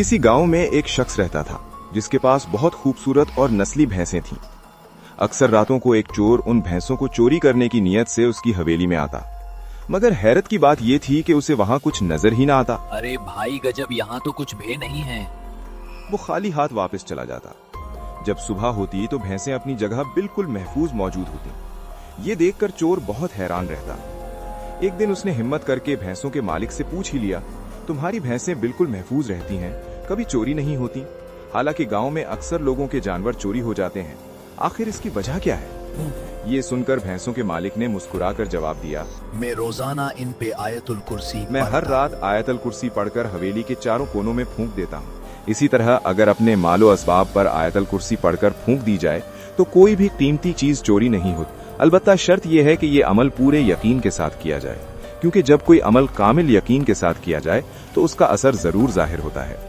किसी गांव में एक शख्स रहता था जिसके पास बहुत खूबसूरत और नस्ली भैंसें थीं। अक्सर रातों को एक चोर उन भैंसों को चोरी करने की नीयत से उसकी हवेली में आता, मगर हैरत की बात यह थी कि उसे वहां कुछ नजर ही ना आता। अरे भाई गजब, यहाँ तो कुछ भी नहीं है। वो खाली हाथ वापस चला जाता। जब सुबह होती तो भैंसें अपनी जगह बिल्कुल महफूज मौजूद होती। ये देखकर चोर बहुत हैरान रहता। एक दिन उसने हिम्मत करके भैंसों के मालिक से पूछ ही लिया, तुम्हारी भैंसें बिल्कुल महफूज रहती हैं, कभी चोरी नहीं होती? हालांकि गांव में अक्सर लोगों के जानवर चोरी हो जाते हैं, आखिर इसकी वजह क्या है? ये सुनकर भैंसों के मालिक ने मुस्कुराकर जवाब दिया, मैं रोजाना इन पे आयतुल कुर्सी मैं हर रात आयतल कुर्सी पढ़कर हवेली के चारों कोनों में फूंक देता हूँ। इसी तरह अगर अपने मालो असबाब पर आयतल कुर्सी पढ़कर फूंक दी जाए तो कोई भी कीमती चीज चोरी नहीं होती। अलबत्ता शर्त यह है कि ये अमल पूरे यकीन के साथ किया जाए, क्योंकि जब कोई अमल कामिल यकीन के साथ किया जाए तो उसका असर जरूर जाहिर होता है।